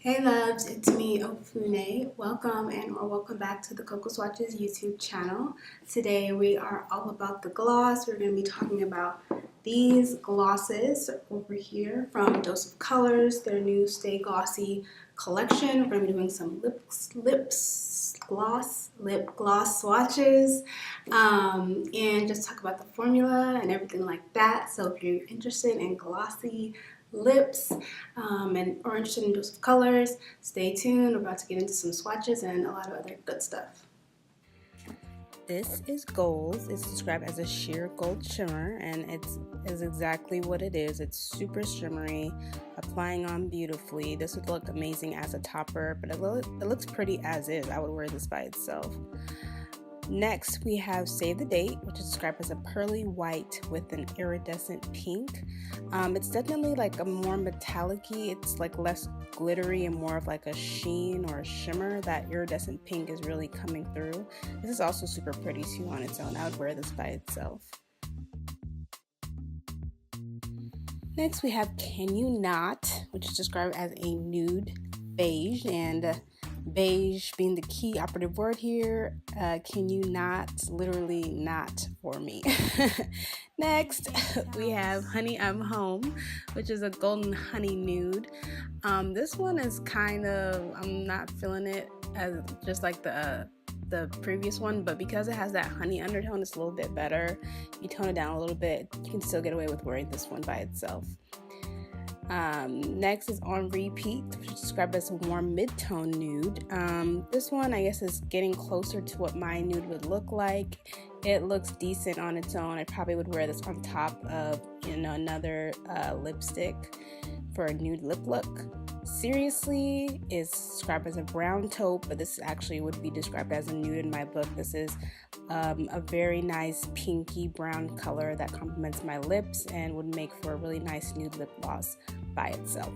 Hey loves, it's me Ofune. Welcome back to the Coco Swatches YouTube channel. Today we are all about the gloss. We're going to be talking about these glosses over here from Dose of Colors, their new Stay Glossy collection. We're going to be doing some lip gloss swatches, and just talk about the formula and everything like that. So if you're interested in glossy lips and or interested in Dose of Colors, stay tuned. We're about to get into some swatches and a lot of other good stuff. This is Goals. It's described as a sheer gold shimmer, and it is exactly what it is. It's super shimmery, applying on beautifully. This would look amazing as a topper, but it looks pretty as is. I would wear this by itself. Next, we have Save the Date, which is described as a pearly white with an iridescent pink. It's definitely like a more metallic-y. It's like less glittery and more of like a sheen or a shimmer. That iridescent pink is really coming through. This is also super pretty too on its own. I would wear this by itself. Next, we have Can You Not, which is described as a nude beige, and beige being the key operative word here. Can you not, literally not for me. Next, we have Honey I'm Home, which is a golden honey nude. This one is kind of, I'm not feeling it as just like the previous one, but because it has that honey undertone, it's a little bit better. You tone it down a little bit, you can still get away with wearing this one by itself. Next is On Repeat, which is described as a warm mid-tone nude. This one, I guess, is getting closer to what my nude would look like. It looks decent on its own. I probably would wear this on top of, another lipstick for a nude lip look. Seriously is described as a brown taupe, but this actually would be described as a nude in my book. This is a very nice pinky brown color that complements my lips and would make for a really nice nude lip gloss by itself.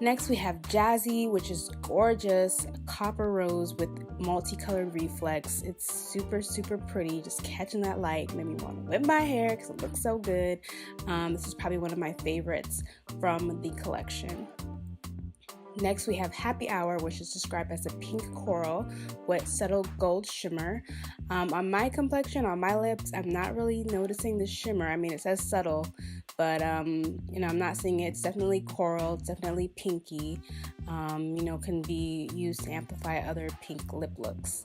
Next we have Jazzy, which is gorgeous, copper rose with multicolored reflex. It's super pretty, just catching that light made me want to whip my hair because it looks so good. This is probably one of my favorites from the collection. Next we have Happy Hour, which is described as a pink coral with subtle gold shimmer. On my complexion, on my lips, I'm not really noticing the shimmer. I mean, it says subtle, but I'm not seeing it. It's definitely coral, it's definitely pinky. Can be used to amplify other pink lip looks.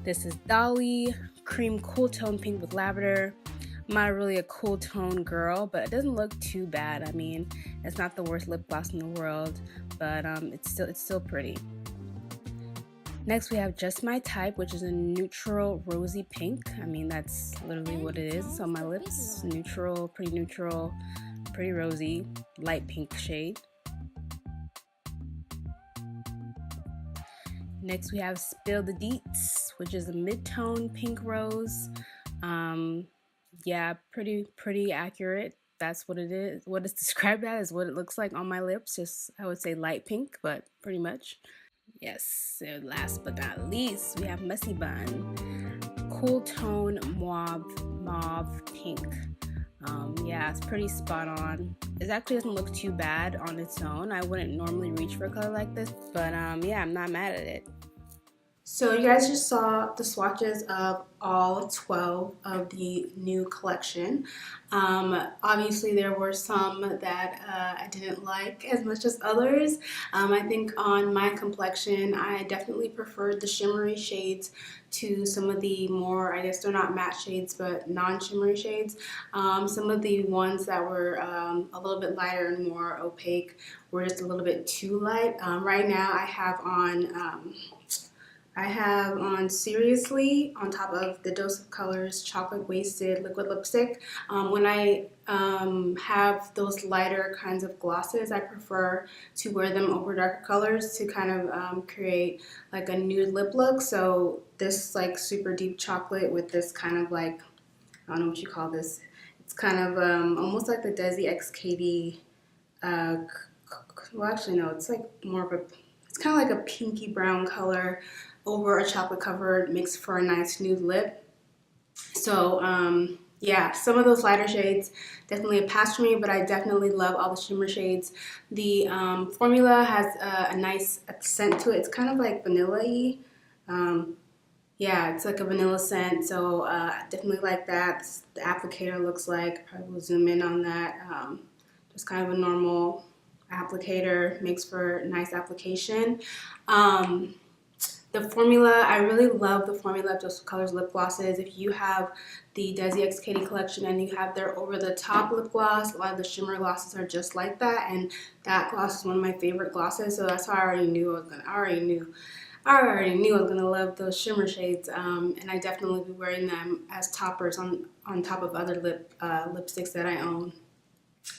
This is Dolly, cream cool tone pink with lavender. I'm not really a cool tone girl, but it doesn't look too bad. I mean, it's not the worst lip gloss in the world, but it's still pretty. Next we have Just My Type, which is a neutral rosy pink. I mean, that's literally what it is. It's on my lips. Neutral, pretty rosy, light pink shade. Next we have Spill the Deets, which is a mid-tone pink rose. Yeah, pretty accurate. That's what it is. What it's described as, what it looks like on my lips. Just, I would say light pink, but pretty much. Yes, so last but not least, we have Messy Bun. Cool tone mauve pink. Yeah, it's pretty spot on. It actually doesn't look too bad on its own. I wouldn't normally reach for a color like this, but yeah, I'm not mad at it. So you guys just saw the swatches of all 12 of the new collection. Obviously there were some that I didn't like as much as others. I think on my complexion I definitely preferred the shimmery shades to some of the more, I guess they're not matte shades, but non-shimmery shades. Some of the ones that were a little bit lighter and more opaque were just a little bit too light. Right now I have on Seriously on top of the Dose of Colors Chocolate Wasted Liquid Lipstick. When I have those lighter kinds of glosses, I prefer to wear them over darker colors to kind of create like a nude lip look. So this like super deep chocolate with this kind of like, I don't know what you call this. It's kind of almost like the Desi X Katy, well actually no, it's like more of a, it's kind of like a pinky brown color over a chocolate covered, makes for a nice nude lip. So Yeah, some of those lighter shades definitely a pass for me, but I definitely love all the shimmer shades. The formula has a nice scent to it. It's kind of like vanilla-y. Um, yeah, it's like a vanilla scent, so I definitely like that. The applicator looks like, probably will zoom in on that. Just kind of a normal applicator, makes for nice application. Um, the formula, I really love the formula of Just Colors lip glosses. If you have the Desi X Katy collection and you have their over the top lip gloss, a lot of the shimmer glosses are just like that, and that gloss is one of my favorite glosses, so that's why I already knew I already knew I was gonna love those shimmer shades, and I definitely will be wearing them as toppers on top of other lipsticks that I own.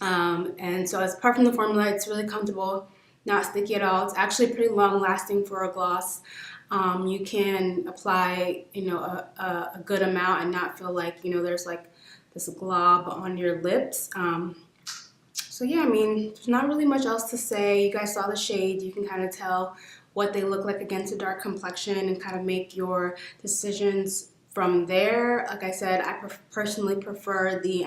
And so, as apart from the formula, it's really comfortable, not sticky at all. It's actually pretty long lasting for a gloss. You can apply, a good amount and not feel like there's like this glob on your lips. So yeah, I mean, there's not really much else to say. You guys saw the shades. You can kind of tell what they look like against a dark complexion and kind of make your decisions from there. Like I said, I personally prefer the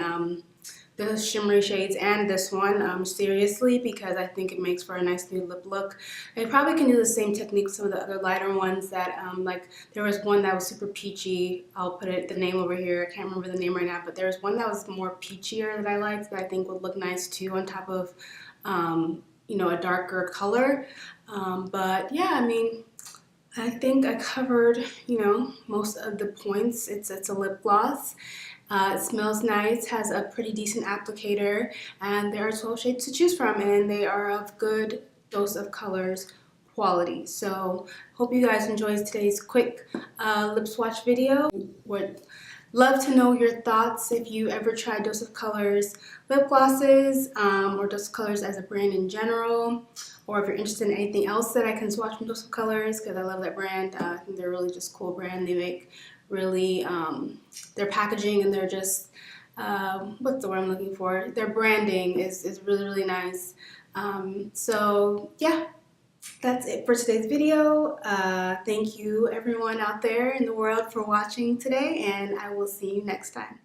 shimmery shades and this one seriously, because I think it makes for a nice new lip look. I probably can do the same technique with some of the other lighter ones that like there was one that was super peachy. I'll put the name over here. I can't remember the name right now, but there was one that was more peachier that I liked that I think would look nice too on top of a darker color. But yeah, I mean, I think I covered, most of the points. It's a lip gloss. It smells nice, has a pretty decent applicator, and there are 12 shades to choose from, and they are of good dose of colors quality. So hope you guys enjoyed today's quick lip swatch video. Would love to know your thoughts if you ever tried Dose of Colors lip glosses, or Dose of Colors as a brand in general, or if you're interested in anything else that I can swatch from Dose of Colors, because I love that brand. I think they're really just cool brand. They make really their packaging and their just what's the word I'm looking for? Their branding is really, really nice. So yeah, that's it for today's video. Thank you everyone out there in the world for watching today, and I will see you next time.